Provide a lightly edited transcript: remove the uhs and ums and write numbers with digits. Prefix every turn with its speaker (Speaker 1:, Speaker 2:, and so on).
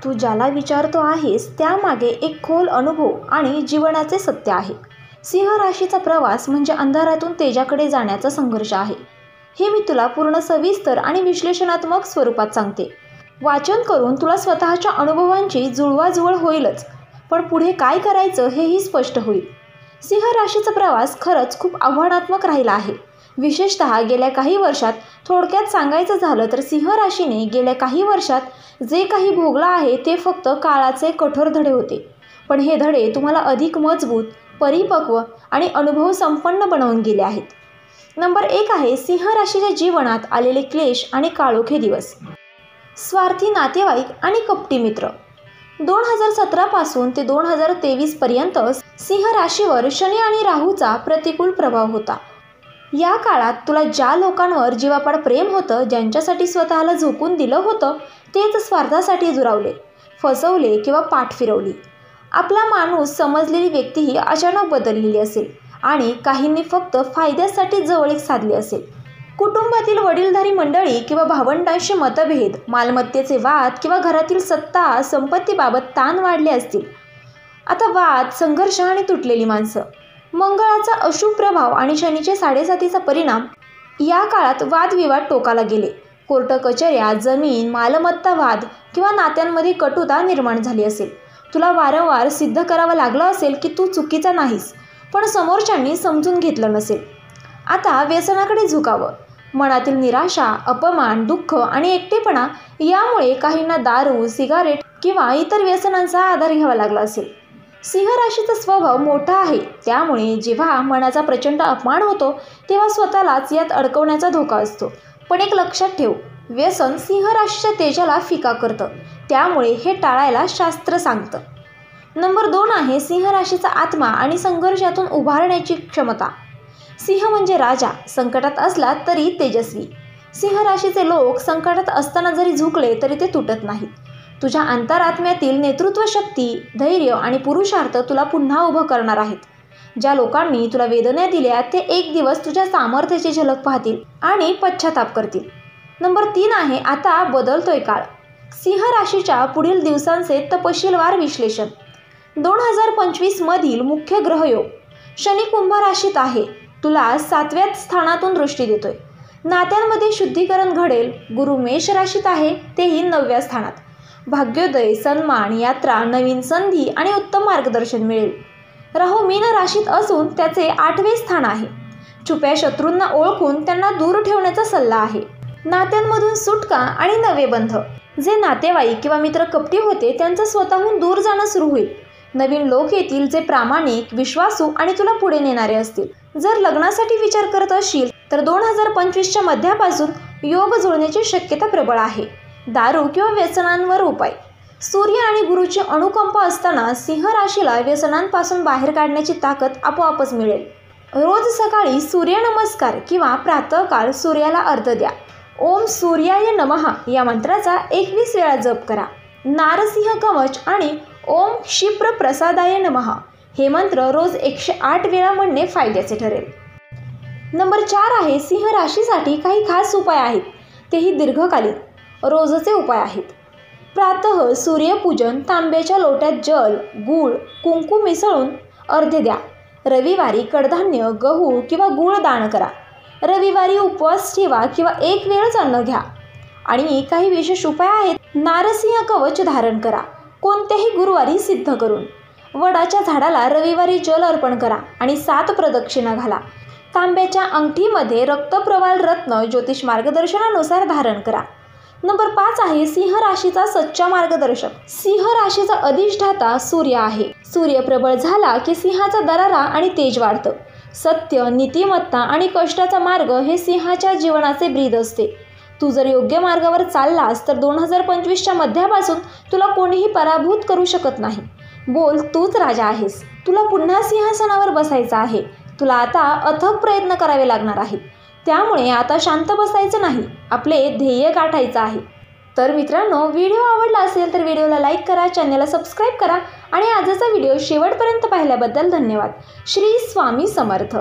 Speaker 1: तू ज्याला विचारतो आहेस त्यामागे एक खोल अनुभव आणि जीवनाचे सत्य आहे. सिंह राशीचा प्रवास म्हणजे अंधारातून तेजाकडे जाण्याचा संघर्ष आहे. हे मी तुला पूर्ण सविस्तर आणि विश्लेषणात्मक स्वरूपात सांगते. वाचन करून तुला स्वतःच्या अनुभवांची जुळवाजुळव होईलच, पण पुढे काय करायचं हेही स्पष्ट होईल. सिंह राशीचा प्रवास खरंच खूप आव्हानात्मक राहिला आहे. विशेषतः गेल्या काही वर्षात. थोडक्यात सांगायचं झालं तर सिंह राशीने गेल्या काही वर्षात जे काही भोगलं आहे ते फक्त काळाचे कठोर धडे होते. पण हे धडे तुम्हाला अधिक मजबूत, परिपक्व आणि अनुभव संपन्न बनवून गेले आहेत. नंबर 1 आहे सिंह राशीच्या जीवनात आलेले क्लेश आणि काळोखे दिवस. स्वार्थी नातेवाईक आणि कपटी मित्र. 2017 पासून ते 2023 पर्यंत सिंह राशीवर शनी आणि राहूचा प्रतिकूल प्रभाव होता. या काळात तुला ज्या लोकांवर जीवापाड प्रेम होतं, ज्यांच्यासाठी स्वतःला झोकून दिलं होतं, तेच स्वार्थासाठी दुरावले, फसवले किंवा पाठ फिरवली. आपला माणूस समजलेली व्यक्तीही अचानक बदललेली असेल आणि काहींनी फक्त फायद्यासाठी जवळीक साधली असेल. कुटुंबातील वडीलधारी मंडळी किंवा भावंडांशी मतभेद, मालमत्तेचे वाद किंवा घरातील सत्ता संपत्तीबाबत ताण वाढले असतील. आता वाद, संघर्ष आणि तुटलेली माणसं. मंगळाचा अशुभ प्रभाव आणि शनीचे 7.5चा परिणाम. या काळात वादविवाद टोकाला गेले. कोर्ट कचऱ्या, जमीन, मालमत्ता वाद किंवा नात्यांमध्ये कटुता निर्माण झाली असेल. तुला वारंवार सिद्ध करावं लागलं असेल की तू चुकीचा नाहीस, पण समोरच्यांनी समजून घेतलं नसेल. आता व्यसनाकडे झुकावं. मनातील निराशा, अपमान, दुःख आणि एकटेपणा यामुळे काहींना दारू, सिगारेट किंवा इतर व्यसनांचा आधार घ्यावा लागला असेल. सिंह राशीचा स्वभाव मोठा आहे, त्यामुळे जेव्हा मनाचा प्रचंड अपमान होतो तेव्हा स्वतःलाच यात अडकवण्याचा धोका असतो. पण एक लक्षात ठेव, व्यसन सिंह राशीच्या तेजाला फिका करतं, त्यामुळे हे टाळायला शास्त्र सांगतं. नंबर 2 आहे सिंह राशीचा आत्मा आणि संघर्षातून उभारण्याची क्षमता. सिंह म्हणजे राजा, संकटात असला तरी तेजस्वी. सिंह राशीचे लोक संकटात असताना जरी झुकले तरी ते तुटत नाहीत. तुझ्या अंतरात्म्यातील नेतृत्व शक्ती, धैर्य आणि पुरुषार्थ तुला पुन्हा उभं करणार आहेत. ज्या लोकांनी तुला वेदना दिल्या ते एक दिवस तुझ्या सामर्थ्याची झलक पाहतील आणि पश्चाताप करतील. नंबर 3 आहे आता बदलतोय काळ. सिंह राशीच्या पुढील दिवसांचे तपशीलवार विश्लेषण. 2025 मधील मुख्य ग्रहयोग. शनी कुंभ राशीत आहे, तुला 7व्या स्थानातून दृष्टी देतोय. नात्यांमध्ये शुद्धीकरण घडेल. गुरु मेष राशीत आहे, तेही 9व्या स्थानात. भाग्योदय, सन्मान, यात्रा, नवीन संधी आणि उत्तम मार्गदर्शन मिळेल. राहू मीन राशीत असून त्याचे 8वे स्थान आहे. छुप्या शत्रूंना ओळखून त्यांना दूर ठेवण्याचा सल्ला आहे. नात्यांमधून सुटका आणि नवे बंध. जे नातेवाईक किंवा मित्र कपटी होते त्यांचं स्वतःहून दूर जाणं सुरू होईल. नवीन लोक येतील जे प्रामाणिक, विश्वासू आणि तुला पुढे नेणारे असतील. जर लग्नासाठी विचार करत असशील तर 2025च्या मध्यापासून योग जुळण्याची शक्यता प्रबळ आहे. दारू किंवा व्यसनांवर उपाय. सूर्य आणि गुरुची अनुकंपा असताना सिंह राशीला व्यसनांपासून बाहेर काढण्याची ताकद आपोआपच मिळेल. रोज सकाळी सूर्यनमस्कार किंवा प्रातःकाळ सूर्याला अर्घ्य द्या. ओम सूर्याय नमः या मंत्राचा 21 वेळा जप करा. नारसिंह कवच आणि ओम क्षिप्र प्रसादाय नमः हे मंत्र रोज 108 वेळा म्हणणे फायद्याचे ठरेल. नंबर 4 आहे सिंह राशीसाठी काही खास उपाय आहेत, तेही दीर्घकालीन. रोजचे उपाय आहेत. प्रातः सूर्यपूजन, तांब्याच्या लोट्यात जल, गूळ, कुंकू मिसळून अर्घ्य द्या. रविवारी कडधान्य, गहू किंवा गूळ दान करा. रविवारी उपवास ठेवा किंवा एक वेळच अन्न घ्या. आणि काही विशेष उपाय आहेत. नारसिंह कवच धारण करा, कोणत्याही गुरुवारी सिद्ध करून. वडाच्या झाडाला रविवारी जल अर्पण करा आणि 7 प्रदक्षिणा घाला. तांब्याच्या अंगठीमध्ये रक्तप्रवाल रत्न ज्योतिष मार्गदर्शनानुसार धारण करा. नंबर 5 आहे सिंह राशीचा सच्चा मार्गदर्शक. सिंह राशीचा अधिष्ठाता सूर्य आहे. सूर्य प्रबळ झाला की सिंहाचा दरारा आणि तेज वाढतं. सत्य, नीतिमत्ता आणि कष्टाचा मार्ग हे सिंहाच्या जीवनाचे ब्रीद असते. तू जर योग्य मार्गावर चाललास तर 2025च्या मध्यापासून तुला कोणीही पराभूत करू शकत नाही. बोल, तूच राजा आहेस. तुला पुन्हा सिंहासनावर बसायचं आहे. तुला आता अथक प्रयत्न करावे लागणार आहेत. त्यामुळे आता शांत बसायचं नाही, आपले ध्येय गाठायचं आहे. तर मित्रांनो, व्हिडिओ आवडला असेल तर व्हिडिओला लाईक करा, चॅनलला सबस्क्राईब करा आणि आजचा व्हिडिओ शेवटपर्यंत पाहिल्याबद्दल धन्यवाद. श्री स्वामी समर्थ.